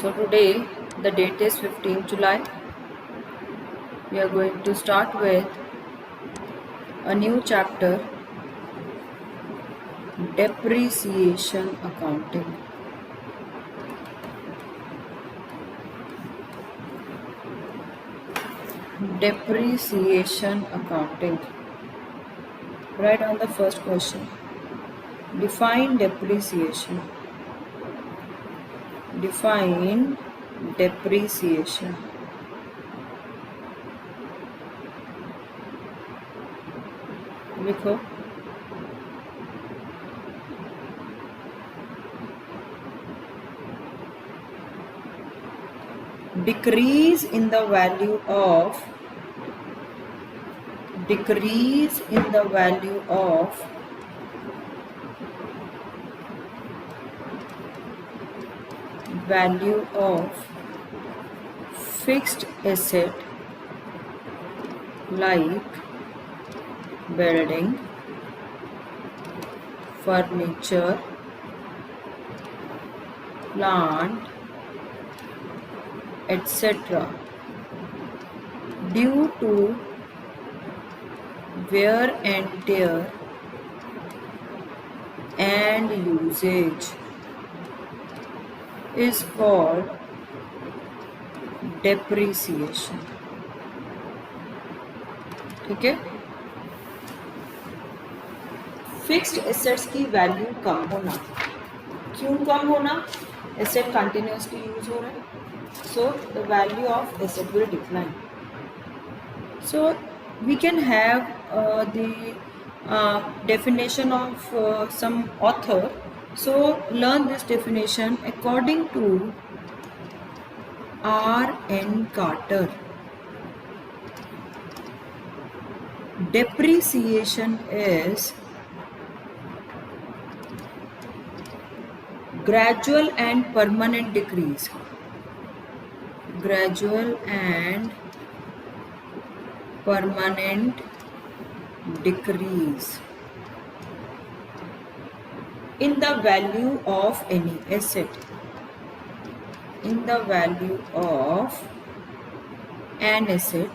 So today the date is 15 July. We are going to start with a new chapter, depreciation accounting. Depreciation accounting. Write on the first question. Define depreciation. Define depreciation. लिखो. Decrease in the value of fixed asset like building, furniture, plant, etc. due to wear and tear and usage is called depreciation. ठीक है. Fixed assets की value कम होना. क्यों कम होना? Asset continuously use हो रहा है, so the value of asset will decline. So we can have the definition of some author. So learn this definition according to R.N. Carter. Depreciation is gradual and permanent decrease. Gradual and permanent decrease in the value of any asset. In the value of an asset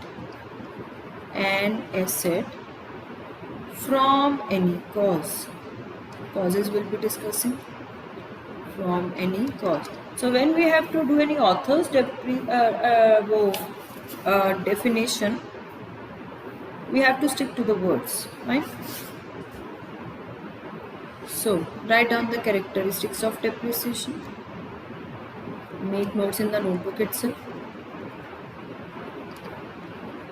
from any cause. Causes will be discussing. From any cause. So when we have to do any author's definition, we have to stick to the words, right? So write down the characteristics of depreciation. Make notes in the notebook itself.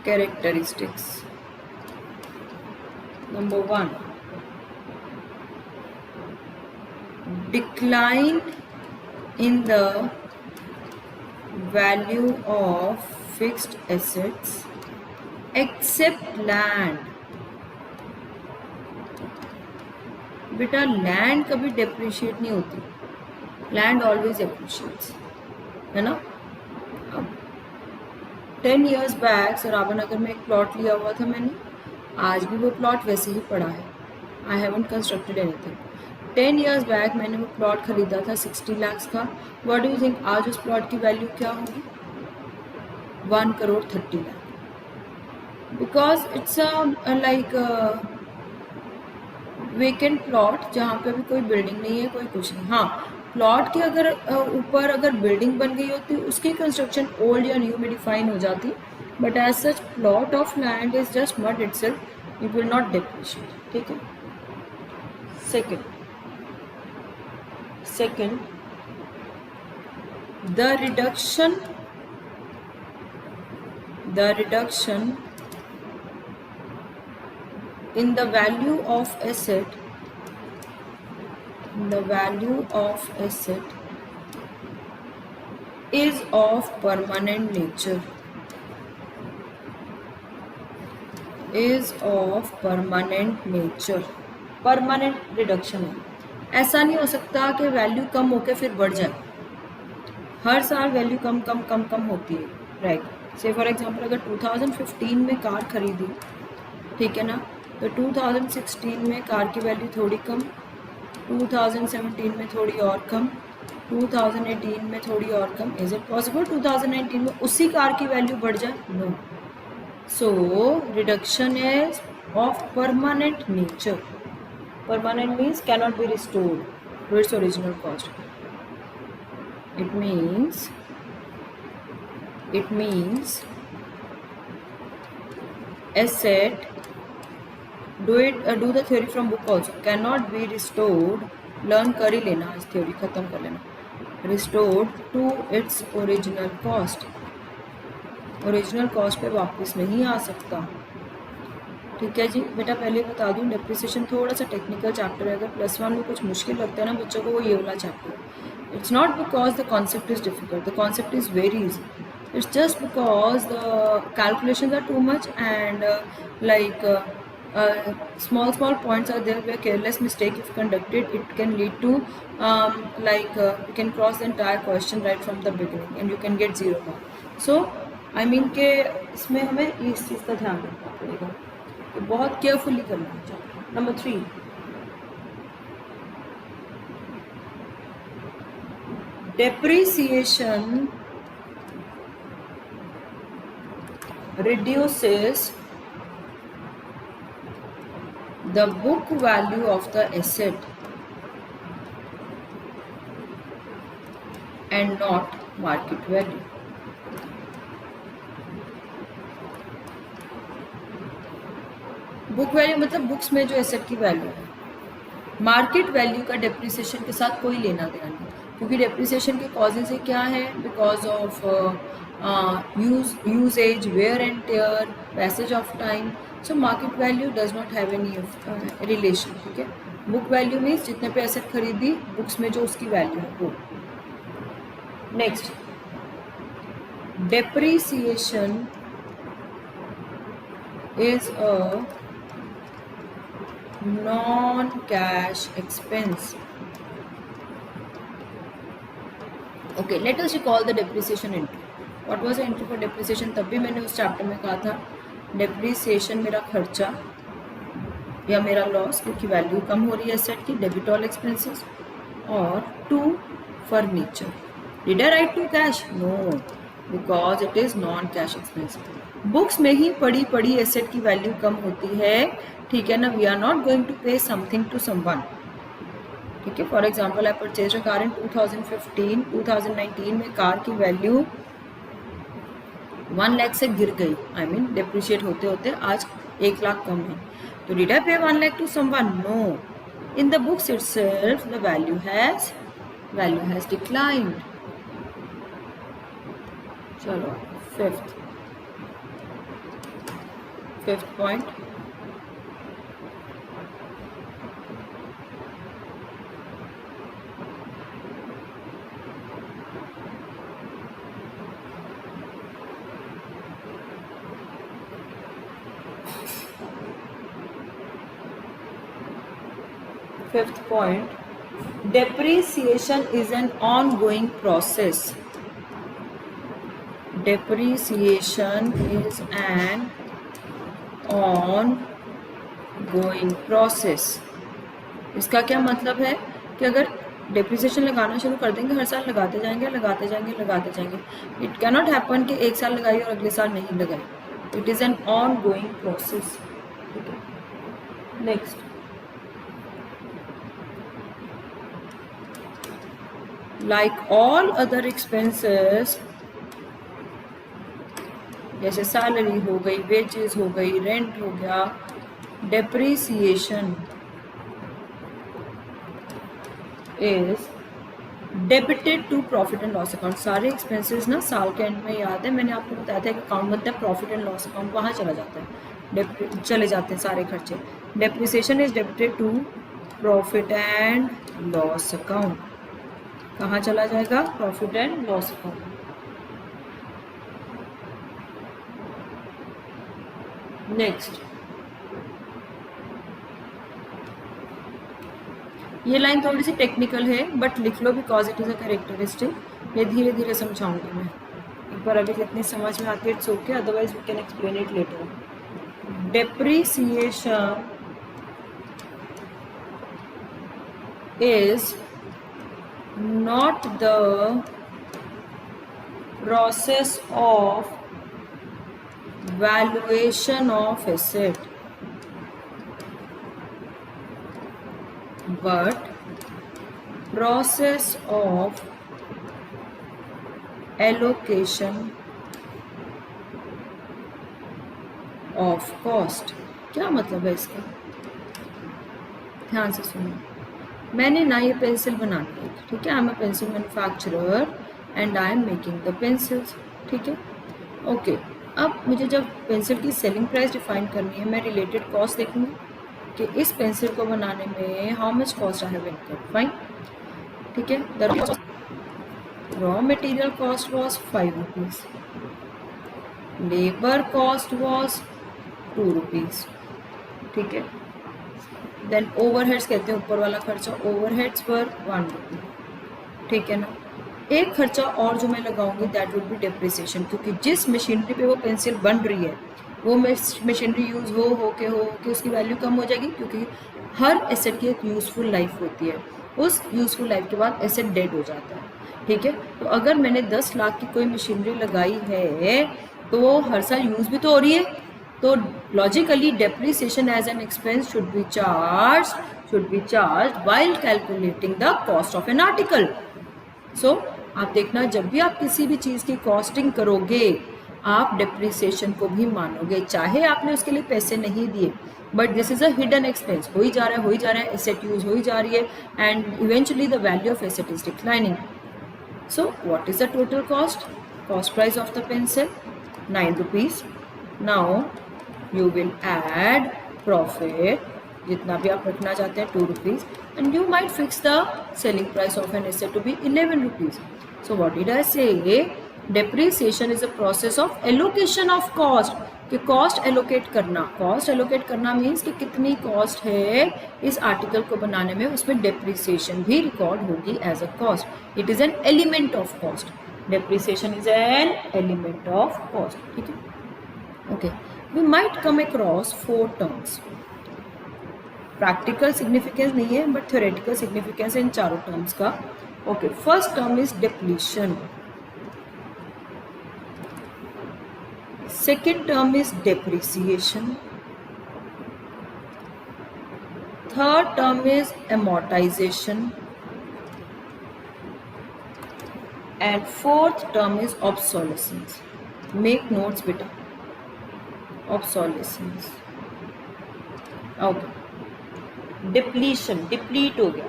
Characteristics. Number 1. Decline in the value of fixed assets except land. बेटा land कभी depreciate नहीं होती, land always appreciates, है ना. अब 10 years back सराबा नगर में एक plot लिया हुआ था मैंने, आज भी वो प्लॉट वैसे ही पड़ा है. I haven't constructed anything. 10 years back मैंने वो प्लॉट खरीदा था 60 lakhs का. व्हाट डू यू थिंक आज उस प्लॉट की वैल्यू क्या होगी? 1,30 lakh. Because it's like vacant plot जहाँ पे अभी कोई बिल्डिंग नहीं है, कोई कुछ नहीं. हाँ, प्लॉट के अगर ऊपर अगर बिल्डिंग बन गई होती उसकी कंस्ट्रक्शन ओल्ड या न्यू में डिफाइन हो जाती, but as such plot of land is just mud itself, it will not depreciate. ठीक है. Second, the reduction in the value of asset is of permanent nature. Permanent reduction है. ऐसा नहीं हो सकता कि वैल्यू कम होकर फिर बढ़ जाए. हर साल वैल्यू कम होती है, राइट. से फॉर एग्जांपल अगर 2015 में कार खरीदी, ठीक है ना, तो 2016 में कार की वैल्यू थोड़ी कम, 2017 में थोड़ी और कम, 2018 में थोड़ी और कम. इज इट पॉसिबल 2019 में उसी कार की वैल्यू बढ़ जाए? No. So reduction is of permanent nature. Permanent means cannot be restored to its original cost. It means asset, do the theory from book also, cannot be restored. Learn कर ही लेना, इस theory खत्म कर लेना. Restored to its original cost. Original cost पे वापस नहीं आ सकता. ठीक है जी बेटा. पहले बता दूं डेप्रिसिएशन थोड़ा सा टेक्निकल चैप्टर है. अगर +1 में कुछ मुश्किल लगता है ना बच्चों को, वो ये वाला chapter. It's not because the concept is difficult. The concept is very easy. It's just because the calculations are too much and small points are there where careless mistake if conducted, it can lead to you can cross the entire question right from the beginning and you can get 0 mark. So I mean के इसमें हमें इस चीज़ का ध्यान रखना पड़ेगा, तो बहुत केयरफुली करना चाहिए. Number 3, depreciation reduces the book value of the asset and not market value. Book value मतलब बुक्स में जो एसेट की वैल्यू है. मार्केट वैल्यू का डेप्रिसिएशन के साथ कोई लेना देना नहीं, क्योंकि डेप्रिसिएशन के कॉजेज है क्या है? Because of usages, wear and tear, passage of time. So market value does not have any relation. ठीक है. बुक वैल्यू मीन्स जितने पे एसेट खरीदी, बुक्स में जो उसकी वैल्यू है वो. Next, depreciation is a non-cash expense. Okay, let us recall the depreciation entry. What was the entry for depreciation? तब भी मैंने उस चैप्टर में कहा था depreciation मेरा खर्चा या मेरा लॉस, क्योंकि वैल्यू कम हो रही है एसेट की. Debit all expenses. और to furniture. Did I write to cash? No, because it is non cash expense. Books में ही पड़ी एसेट की वैल्यू कम होती है. ठीक है ना. We are not going to pay something to someone. ठीक है. For example I purchase a car in 2015. 2019 में कार की वैल्यू 1 लाख से गिर गई. आई मीन डिप्रिशिएट होते होते आज 1 लाख कम है. तो did I pay 1 lakh to someone? No. In the books itself the value has declined. चलो fifth point, depreciation is an ongoing process. Depreciation is an ongoing process. इसका क्या मतलब है कि अगर डेप्रिसिएशन लगाना शुरू कर देंगे, हर साल लगाते जाएंगे. इट कैनॉट हैपन कि एक साल लगाई और अगले साल नहीं लगाई. It is an ongoing process. ठीक है. Next, like all other expenses, जैसे सैलरी हो गई, वेजेस हो गई, रेंट हो गया, depreciation is debited to profit and loss account. सारे एक्सपेंसेस ना साल के एंड में, याद है मैंने आपको बताया था कि अकाउंट बनता है प्रॉफिट एंड लॉस अकाउंट, वहाँ चला जाता है, चले जाते हैं सारे खर्चे. Depreciation is debited to profit and loss account. कहाँ चला जाएगा? Profit and loss account. Next, ये लाइन थोड़ी सी टेक्निकल है बट लिख लो because it is a characteristic. ये धीरे धीरे समझाऊंगी मैं. एक बार अभी जितनी समझ में आती है it's okay, otherwise we can explain it later. Depreciation is not the process of valuation of asset but process of allocation of cost। क्या मतलब है इसका? ध्यान से सुनिए। मैंने ना ये पेंसिल बनानी है, ठीक है, I am a pencil manufacturer and I am making the pencils, ठीक है, ओके। अब मुझे जब पेंसिल की सेलिंग प्राइस डिफाइन करनी है, मैं रिलेटेड कॉस्ट देखूंगी कि इस पेंसिल को बनाने में how much cost I have incurred, fine, ठीक है। The raw material cost was 5 rupees, labour cost was 2 rupees, ठीक है। देन ओवरहेड्स कहते हैं ऊपर वाला खर्चा, ओवरहेड्स पर 1 रुपी, ठीक है ना। एक खर्चा और जो मैं लगाऊंगी दैट वुड बी डेप्रिसिएशन, क्योंकि जिस मशीनरी पे वो पेंसिल बन रही है वो मशीनरी यूज़ हो के उसकी वैल्यू कम हो जाएगी, क्योंकि हर एसेट की एक यूज़फुल लाइफ होती है, उस यूज़फुल लाइफ के बाद एसेट डेड हो जाता है, ठीक है। तो अगर मैंने 10 लाख की कोई मशीनरी लगाई है तो वो हर साल यूज़ भी तो हो रही है, तो logically depreciation as an expense should be charge while calculating the cost of an article. So आप देखना, जब भी आप किसी भी चीज़ की कॉस्टिंग करोगे आप डेप्रिसिएशन को भी मानोगे, चाहे आपने उसके लिए पैसे नहीं दिए, but this is a hidden expense, हो ही जा रहा है, एसेट यूज हो ही जा रही है, and eventually the value of asset is declining. So what is the total cost price of the pencil 9 rupees. Now you will add profit, जितना भी आप रखना चाहते हैं 2 rupees, and you might fix the selling price of an asset to be 11 rupees. So what did I say? Depreciation is a process of allocation of cost, कि cost allocate करना means कि कितनी cost है इस article को बनाने में, उसमें depreciation भी record होगी as a cost. It is an element of cost. Depreciation is an element of cost, ठीक है? Okay. We might come across 4 terms. Practical significance नहीं है बट थ्योरेटिकल सिग्निफिकेंस इन चारों टर्म्स का। Okay, first term is depletion, second term is depreciation, third term is amortization and fourth term is obsolescence. Make notes बेटा, obsolescence, okay. Depletion, deplete हो गया।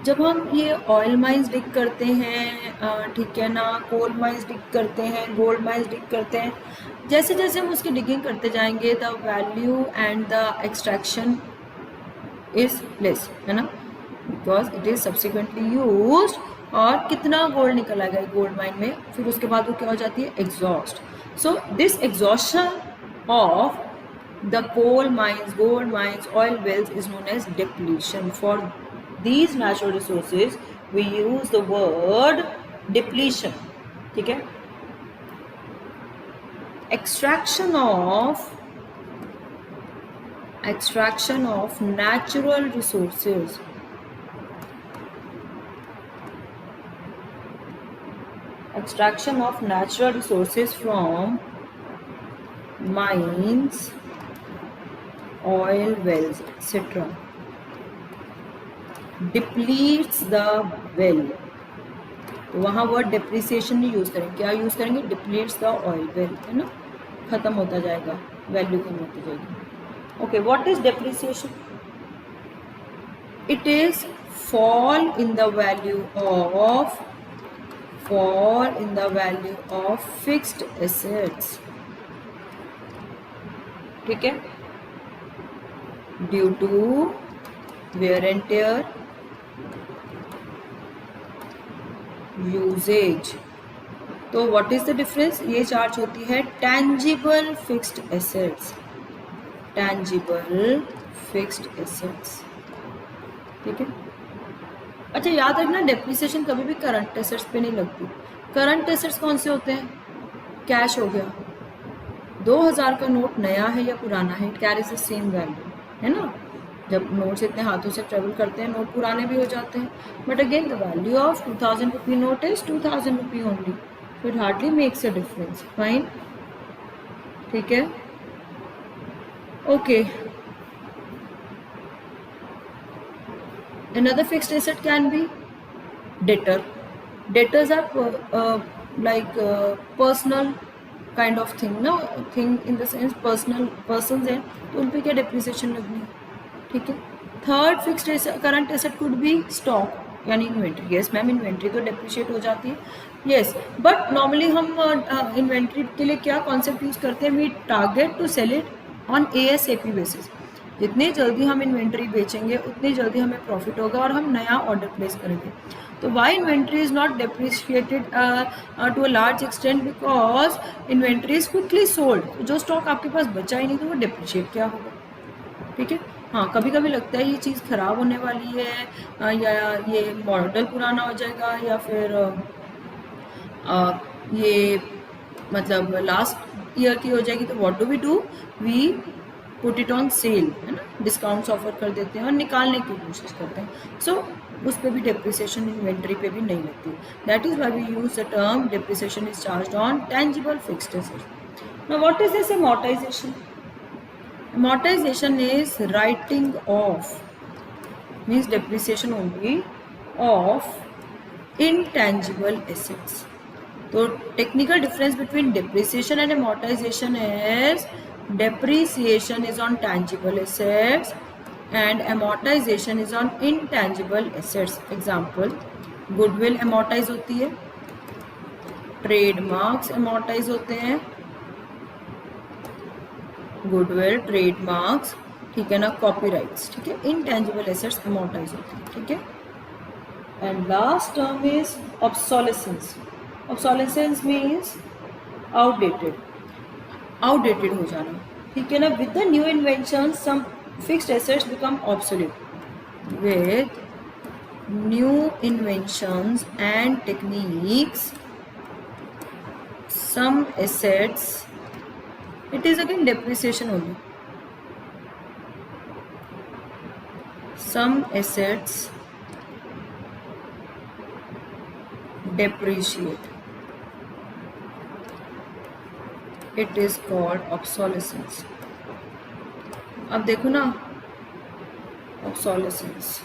जब हम ये ऑयल माइंस डिग करते हैं, ठीक है ना, कोल माइंस डिग करते हैं, गोल्ड माइंस डिग करते हैं, जैसे जैसे हम उसकी डिगिंग करते जाएंगे the value and the extraction is less, है ना, because it is subsequently used. और कितना गोल्ड निकल आएगा गोल्ड माइन में, फिर उसके बाद वो क्या हो जाती है, exhaust. So this exhaustion of the coal mines, gold mines, oil wells is known as depletion. For these natural resources we use the word depletion, ठीक है। extraction of natural resources, extraction of natural resources from mines, oil wells, etc. depletes the well. तो वहाँ word depreciation नहीं use करेंगे, क्या use करेंगे, डिप्लीट्स the oil well, है ना, खत्म होता जाएगा, वैल्यू कम होती जाएगी। Okay, what is depreciation? It is fall in the value of fixed assets, ठीक है, due to wear and tear, usages. तो व्हाट इज द डिफरेंस? ये चार्ज होती है tangible fixed assets, tangible fixed assets, ठीक है। अच्छा, याद रखना डेप्रिसिएशन कभी भी करंट एसेट्स पे नहीं लगती। करंट एसेट्स कौन से होते हैं? कैश हो गया, 2000 का नोट नया है या पुराना है, it carries the same value, है ना। जब नोट्स इतने हाथों से ट्रेवल करते हैं नोट पुराने भी हो जाते हैं. But again the value of 2000 rupee note is 2000 rupee only, so it hardly makes a difference. Fine, ठीक है. Okay, another fixed asset can be debtor. Debtors are personal kind of thing, no thing in the sense personal persons है, तो उन पे क्या depreciation लगनी है. ठीक है. Third fixed current asset could be stock यानी इन्वेंट्री. यस मैम, इन्वेंट्री तो डेप्रिशिएट हो जाती है. यस, बट नॉर्मली हम इन्वेंट्री के लिए क्या कॉन्सेप्ट यूज करते हैं, we target to sell it on ASAP basis. जितनी जल्दी हम इन्वेंट्री बेचेंगे उतनी जल्दी हमें प्रॉफिट होगा और हम नया ऑर्डर प्लेस करेंगे. तो why inventory is not depreciated to a large extent, because inventory is quickly sold. जो स्टॉक आपके पास बचा ही नहीं तो वो डेप्रिशिएट क्या होगा. ठीक है. हाँ, कभी कभी लगता है ये चीज़ ख़राब होने वाली है या ये मॉडल पुराना हो जाएगा या फिर ये मतलब लास्ट ईयर की हो जाएगी. तो what do we do, we put it on sale, है ना, डिस्काउंट्स ऑफर कर देते हैं और निकालने की कोशिश करते हैं. सो उस पर भी डेप्रिसिएशन इन्वेंट्री पे भी नहीं लगती. That is why we use the term depreciation is charged on tangible fixed assets. Now what is this amortisation? Amortization is writing off, means depreciation only of intangible assets. So technical difference between depreciation and amortization is depreciation is on tangible assets and amortization is on intangible assets. Example, goodwill amortize होती है, trademarks amortize होते हैं, goodwill, trademarks, ठीक है ना, copyrights. ठीक है. Intangible assets amortise होते हैं. ठीक है. And last term is obsolescence. Obsolescence means outdated, outdated हो जाना. ठीक है ना. With the new invention some fixed assets become obsolete. With new inventions and techniques some assets, it is again depreciation only. Some assets depreciate. It is called obsolescence. अब देखो ना, obsolescence.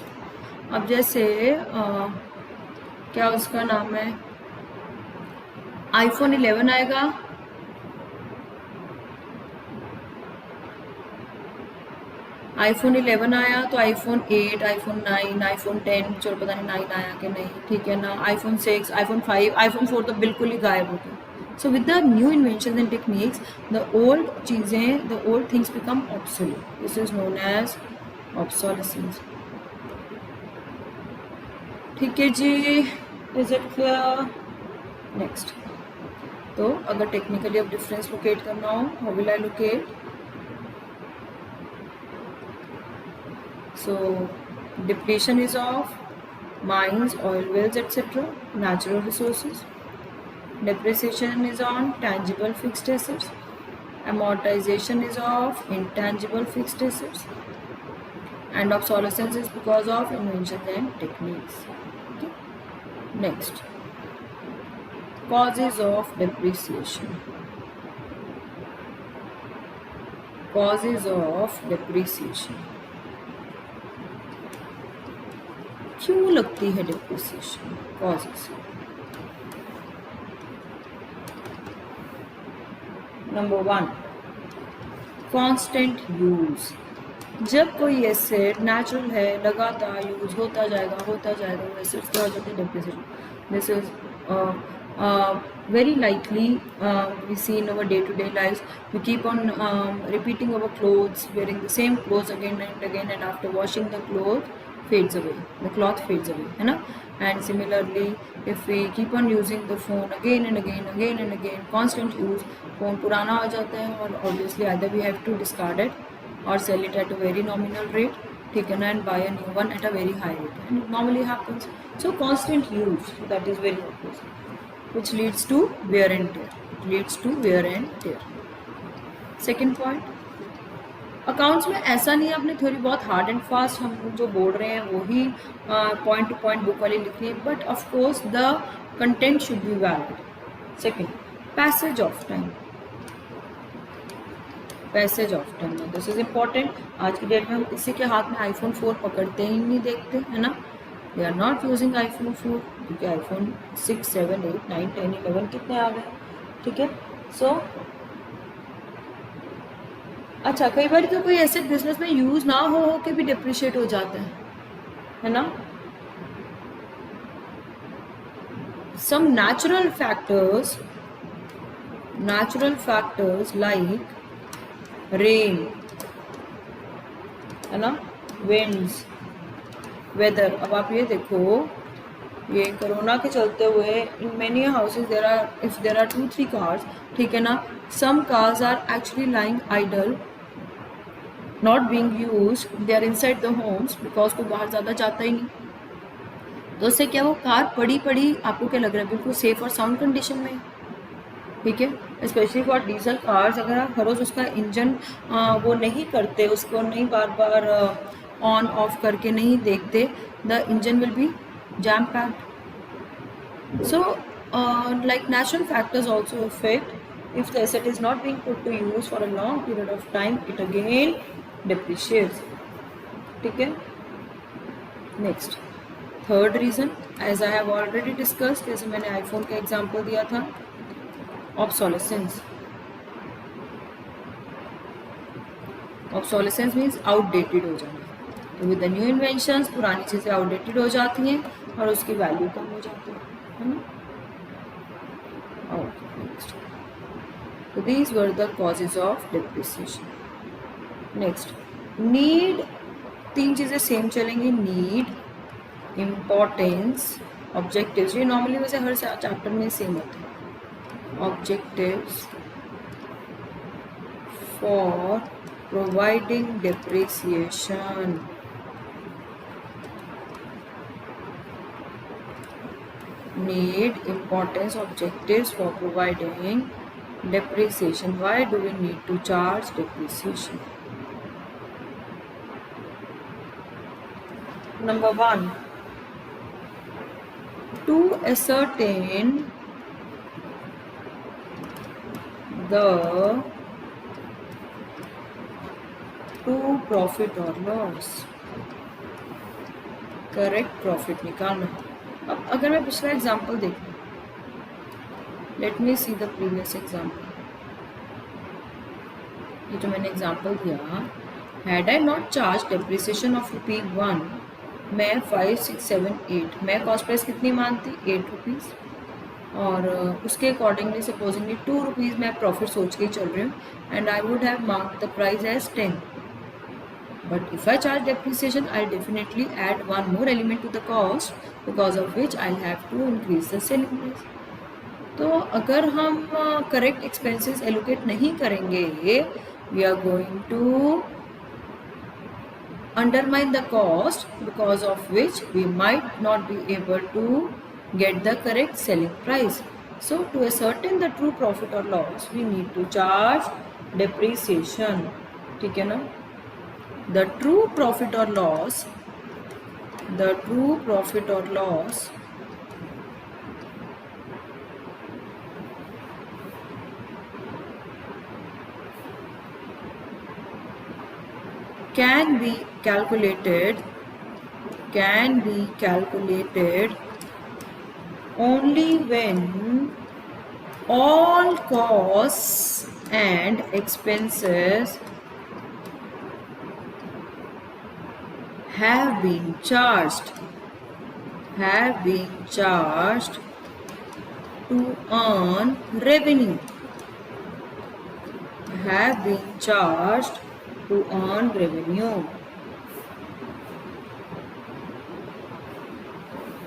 अब जैसे क्या उसका नाम है, iPhone 11 आएगा, iPhone 11 आया तो iPhone 8, iPhone 9, iPhone 10, चलो पता नहीं 9 आया कि नहीं. ठीक है ना. iPhone 6, iPhone 5, iPhone 4 तो बिल्कुल ही गायब हो गए. So with the new invention and techniques the old चीज़ें, the old things become obsolete. This is known as obsolescence. ठीक है जी, इज इट क्लियर? नेक्स्ट. तो अगर टेक्निकली अब डिफरेंस लोकेट करना हो, how will I locate? So depletion is of mines, oil wells, etc., natural resources. Depreciation is on tangible fixed assets. Amortization is of intangible fixed assets. And obsolescence is because of inventions and techniques. Okay. Next, causes of depreciation. Causes of depreciation. क्यों लगती है depreciation? Causes. Number 1, constant use. जब कोई asset natural है, लगातार use होता जाएगा वो एसेट्स क्या हो जाते हैं? Depreciation. This is very likely we see in our day-to-day lives. We keep on repeating our clothes, wearing the same clothes again and again, and after washing the clothes fades away, the cloth fades away, है ना. And similarly, if we keep on using the phone again and again, constant use, phone पुराना हो जाता है और obviously either we have to discard it or sell it at a very nominal rate, ठीक है ना, and buy a new one at a very high rate, and it normally happens. So constant use, that is very obvious, which leads to wear and tear. It leads to wear and tear. Second point, accounts में ऐसा नहीं है आपने theory बहुत hard and fast हम जो बोल रहे हैं वही पॉइंट टू पॉइंट बुक वाली लिखनी है, but of course the content should be valid. Second, passage of time. Passage of time, this is important. आज की डेट में किसी के हाथ में आईफोन 4 पकड़ते ही नहीं देखते, है ना। They are not using iPhone 4 क्योंकि आईफोन 6, 7, 8, 9, 10, 11 कितने आ गए, ठीक है। सो अच्छा, कई बार तो कोई ऐसे बिजनेस में यूज ना हो के भी डिप्रिशिएट हो जाता है ना। सम natural factors like rain, है ना, winds, weather। अब आप ये देखो, ये कोरोना के चलते हुए in many houses there are, if there are 2-3 cars, ठीक है ना, some cars are actually lying idle, not being used, they are inside the homes because कोई बाहर ज़्यादा जाता ही नहीं। तो उससे क्या, वो कार पड़ी पड़ी आपको क्या लग रहा है बिल्कुल सेफ और साउंड कंडीशन में, ठीक है। स्पेशली फॉर डीजल कार्स, अगर आप हर रोज़ उसका इंजन वो नहीं करते, उसको नहीं बार बार ऑन ऑफ करके नहीं देखते, the engine will be jam packed. So like natural factors also affect। if the asset is not being put to use for a long period of time, it again depreciates, ठीक है। Next, third reason, as I have already discussed, जैसे मैंने iPhone का example दिया था, obsolescence. Obsolescence means outdated हो जाना। तो विद द न्यू इन्वेंशंस पुरानी चीज़ें आउटडेटेड हो जाती हैं और उसकी वैल्यू कम हो जाती है ना। नेक्स्ट, तो these were the causes of depreciation. Next, need, तीन चीज़ें सेम चलेंगी, नीड, इम्पोर्टेंस, ऑब्जेक्टिव्स। ये नॉर्मली वैसे हर चैप्टर में सेम होते हैं। Objectives for providing depreciation. Need, importance, objectives for providing depreciation. Why do we need to charge depreciation? Number 1, to ascertain the true profit or loss, correct profit निकालना। अब अगर मैं पिछला एग्जाम्पल देखूं, let me see the previous example. ये जो मैंने example दिया, had I not charge depreciation of ₹1, मैं 5, 6, 7, 8, मैं कॉस्ट प्राइस कितनी मानती, ₹8, और उसके अकॉर्डिंगली सपोजिंगली ₹2 मैं प्रॉफिट सोच के ही चल रही हूँ, and I would have marked the price as 10। But if I charge depreciation, I'll definitely add one more element to the cost, because of which I'll have to increase the selling price. तो अगर हम correct expenses allocate नहीं करेंगे, we are going to undermine the cost, because of which we might not be able to get the correct selling price. So to ascertain the true profit or loss, we need to charge depreciation, ठीक है ना। The true profit or loss can be calculated only when all costs and expenses have been charged to earn revenue,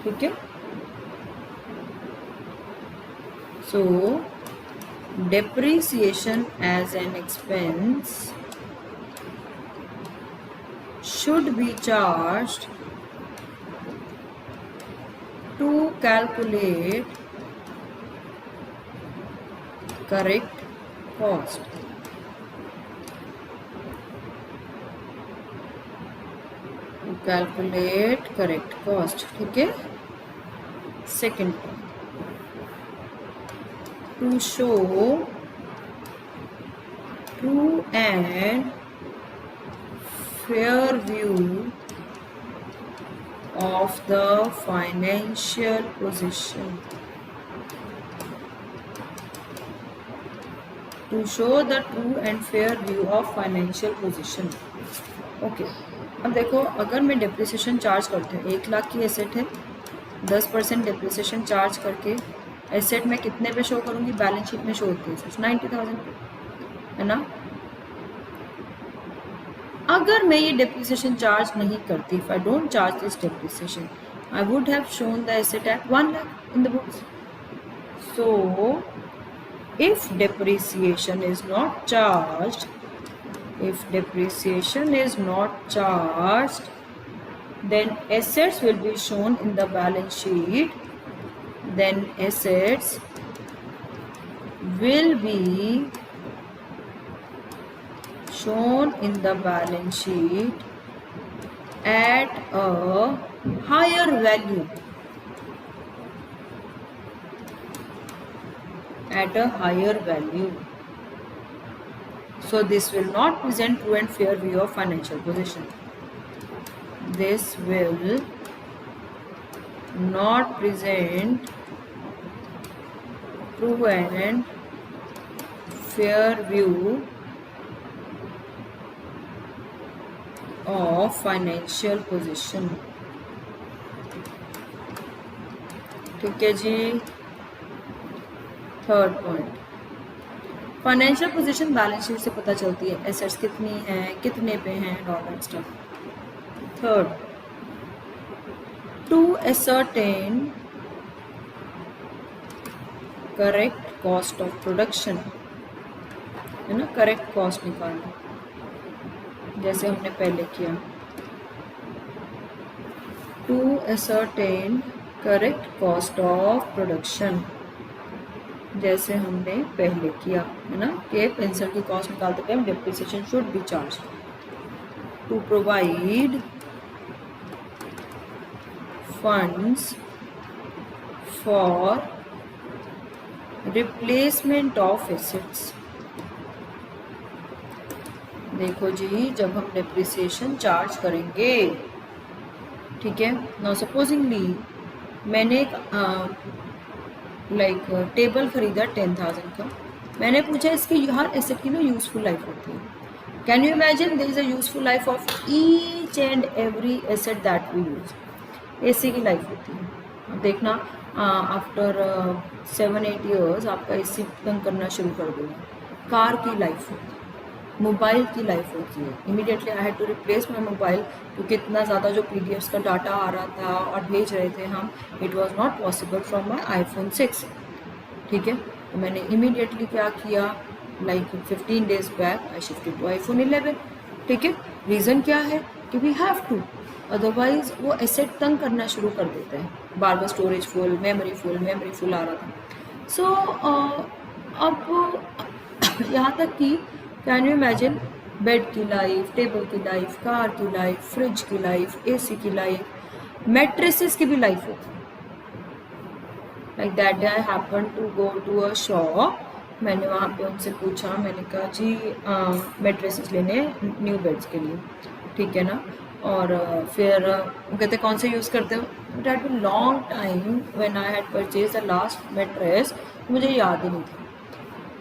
ठीक है। So depreciation as an expense should be charged to calculate correct cost. Calculate correct cost. ठीक है. Second, to show true and fair view of the financial position. To show the true and fair view of financial position. Okay. अब देखो, अगर मैं depreciation charge करती हूँ, 1 लाख की asset है, 10% डेप्रिसिएशन चार्ज करके एसेट में कितने पे शो करूँगी? बैलेंस शीट में शो होती है 90,000 पे, है ना. अगर मैं ये डेप्रिसिएशन चार्ज नहीं करती, if I don't charge this depreciation, I would have shown the asset eight 1 lakh in the books. So if depreciation is not charged, then assets will be shown in the balance sheet. Then assets will be shown in the balance sheet at a higher value. So this will not present true and fair view of financial position. This will not present true and fair view of financial position. ठीक है जी. Third point, financial position balance sheet से पता चलती है, assets कितनी है, कितने पे हैं, all that stuff. Third, to ascertain correct cost of production, है ना. करेक्ट कॉस्ट निकालना, जैसे हमने पहले किया. To ascertain correct cost of production, जैसे हमने पहले किया, है ना, कि पेंसिल की कॉस्ट निकालते time depreciation should be charge. To provide funds for replacement of assets. देखो जी, जब हम डेप्रिसिएशन चार्ज करेंगे, ठीक है, नाउ सपोजिंगली मैंने एक टेबल खरीदा 10,000 का, मैंने पूछा इसकी हर एसेट की ना यूजफुल लाइफ होती है. Can you imagine there is a useful life of each and every asset that we use. AC की लाइफ होती है. अब देखना, आफ्टर 7-8 ईयर्स आपका एसी तंग करना शुरू कर देगा. कार की लाइफ होती है, मोबाइल की लाइफ होती है. Immediately I had to replace my mobile, क्योंकि इतना ज़्यादा जो PDFs का डाटा आ रहा था और भेज रहे थे हम, it was not possible from my iPhone 6. ठीक है, तो मैंने इमीडिएटली क्या किया, like 15 days back I shifted to iPhone 11. ठीक है, रीज़न क्या है कि वी हैव टू, अदरवाइज वो एसेट तंग करना शुरू कर देता है. बार बार स्टोरेज फुल, मेमोरी फुल आ रहा था. सो अब यहाँ तक कि कैन यू इमेजिन, बेड की लाइफ, टेबल की लाइफ, कार की लाइफ, फ्रिज की लाइफ, AC की लाइफ, मैट्रेसेस की भी लाइफ होती है. Like that day I happen to go to a shop. मैंने वहाँ पे उनसे पूछा, मैंने कहा जी मैट्रेसेस लेने न्यू बेड्स के लिए, ठीक है ना. और फिर वो कहते कौन से यूज़ करते हो. It had been long time when I had purchase the last mattress. मुझे याद ही नहीं था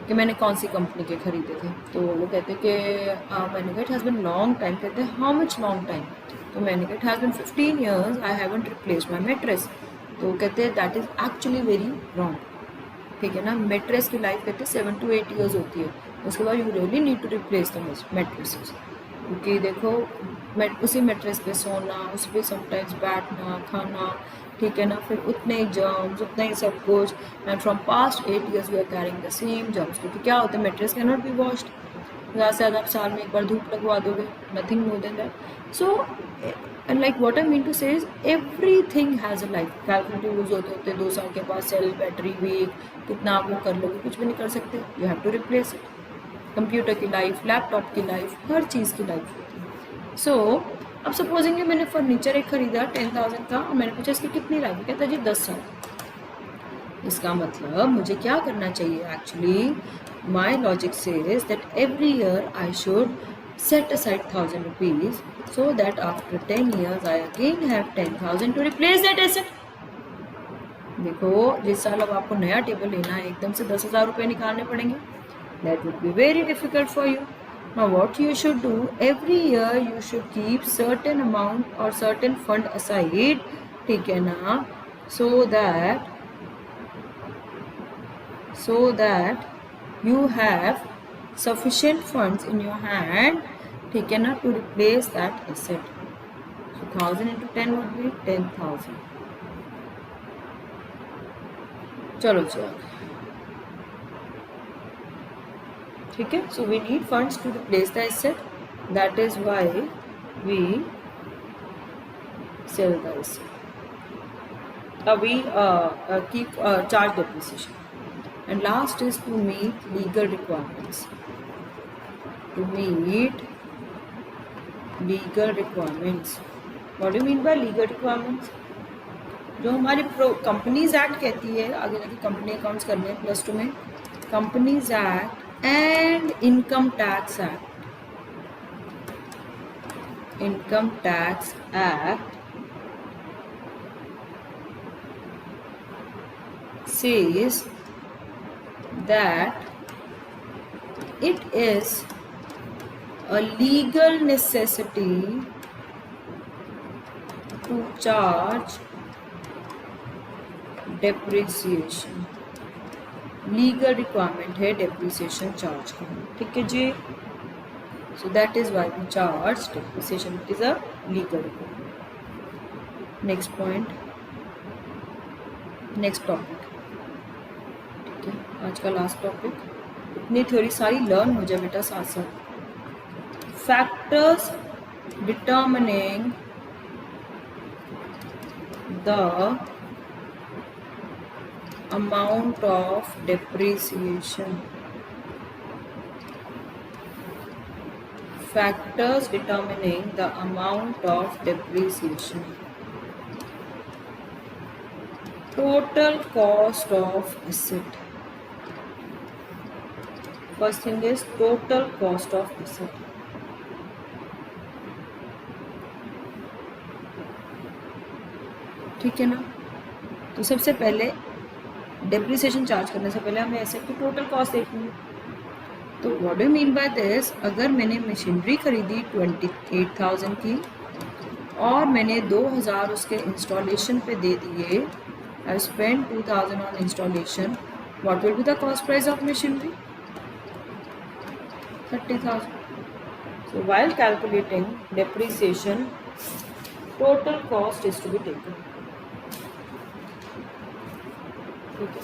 कि मैंने कौन सी कंपनी के खरीदे थे. तो वो कहते कि मैंने कहा it has been long time. कहते हैं हाउ मच लॉन्ग टाइम. तो मैंने कहा it has been 15 years I haven't replace my mattress. तो कहते हैं that is actually very wrong. ठीक है ना, मैट्रेस की लाइफ कहते हैं 7 to 8 years होती है. उसके बाद you really need to replace the mattresses, क्योंकि देखो उसी मैट्रेस पे सोना, उस पर समटाइम्स बैठना, खाना, ठीक है ना, फिर उतने ही जर्म्स, उतना ही सब कुछ. And from past 8 years we are carrying the same germs, क्योंकि क्या होता है, mattress can not be washed. ज़्यादा से ज़्यादा आप साल में एक बार धूप लगवा दोगे, nothing more than that. So and like what I mean to say is everything has a life. Calculator use होते 2 साल के बाद सेल, बैटरी वीक, कितना आप वो कर लोगे, कुछ भी नहीं कर सकते. You have to replace it. Computer की लाइफ, लैपटॉप की लाइफ, हर चीज़ की लाइफ होती है. सो अब सपोजिंग मैंने फर्नीचर एक खरीदा 10,000 का और मैंने पूछा इसकी कितनी लाइफ है, कहता जी 10 साल। इसका मतलब मुझे क्या करना चाहिए, actually my logic says that every year I should set aside 1,000 rupees so that after 10 years I again have 10,000 to replace that asset. देखो जिस साल अब आपको नया टेबल लेना है एकदम से 10,000 रुपये निकालने पड़ेंगे, that would be very difficult for you. Now what you should do, every year you should keep certain amount or certain fund aside, ठीक है ना, so that you have sufficient funds in your hand, ठीक है ना, to replace that asset. So 1,000 into 10 would be 10,000. चलो चलो, ठीक है. So we need funds to replace the asset. That is why we sell the asset. We keep charge depreciation. And last is to meet legal requirements. To meet legal requirements. What do you mean by legal requirements? जो हमारी companies act कहती है, आगे जाके company accounts करने हैं +2 में, companies act and income tax act. Income tax act says that it is a legal necessity to charge depreciation. Legal requirement है डेप्रिसिएशन चार्ज करना, ठीक है जी. So that is why we charge depreciation, it is a legal requirement. Next point, next topic, ठीक है, आज का last topic. इतनी थ्योरी सारी लर्न हो जाए बेटा साथ साथ. Factors determining the amount of depreciation. Factors determining the amount of depreciation. Total cost of asset. First thing is total cost of asset. ठीक है ना. तो सबसे पहले डेप्रिसिएशन चार्ज करने से पहले हमें एसेट की टोटल कॉस्ट देखनी है. तो what do mean by this, अगर मैंने मशीनरी खरीदी 28,000 की और मैंने 2,000 उसके इंस्टॉलेशन पे दे दिए, I spend 2,000 on installation, what will be the cost price of machinery? 30,000. So while calculating depreciation, total cost is to be taken. ठीक है.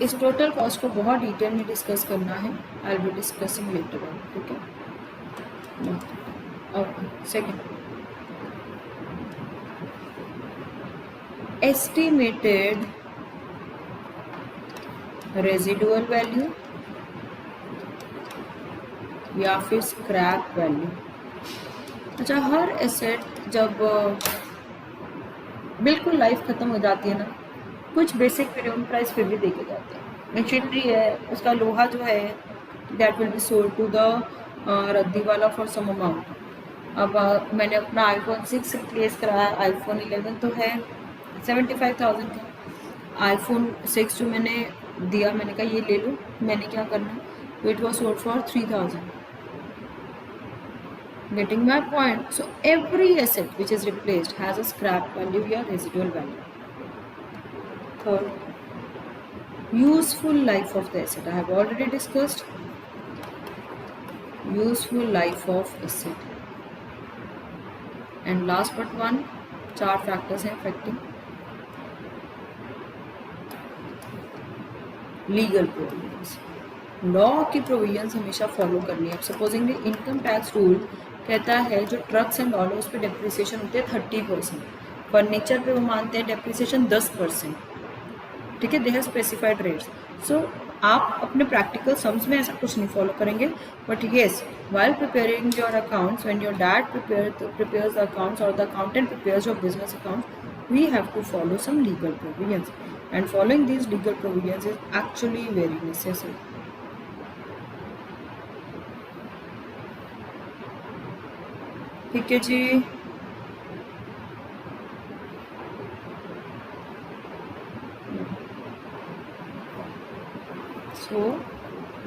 इस टोटल कॉस्ट को बहुत डिटेल में डिस्कस करना है, I will be discussing later on, ठीक है. Okay, second, estimated residual value या फिर स्क्रैप वैल्यू. अच्छा, हर एसेट जब बिल्कुल लाइफ ख़त्म हो जाती है ना, कुछ बेसिक मिनिमम प्राइस फिर भी देके जाते हैं. मशीनरी है, उसका लोहा जो है that will be sold to the रद्दी वाला फॉर सम अमाउंट. अब मैंने अपना iPhone 6 रिप्लेस कराया, iPhone 11 तो है 75,000 का. iPhone 6 जो मैंने दिया, मैंने कहा ये ले लो, मैंने क्या करना, तो it was sold for 3,000. Getting my point? So every asset which is replaced has a scrap value or residual value. Third, useful life of the asset. I have already discussed useful life of asset. And last but one, 4 factors हैं affecting legal provisions. Law की provisions हमेशा follow करनी है. Supposedly income tax rule कहता है जो trucks and all उस पर डेप्रिसिएशन होती है 30%, फर्नीचर पे वो मानते हैं डेप्रिसिएशन 10%, ठीक है. They have specified rates. So आप अपने प्रैक्टिकल सम्स में ऐसा कुछ नहीं फॉलो करेंगे, but yes, while preparing your accounts, when your dad prepares the accounts or the accountant prepares your business accounts, we have to follow some legal provisions, and following these legal provisions is actually very necessary. ठीक है जी, सो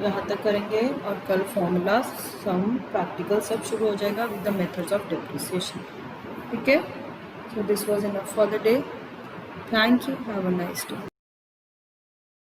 यहाँ तक करेंगे और कल formula some practical सब शुरू हो जाएगा with the methods of depreciation. ठीक है, so this was enough for the day. Thank you, have a nice day.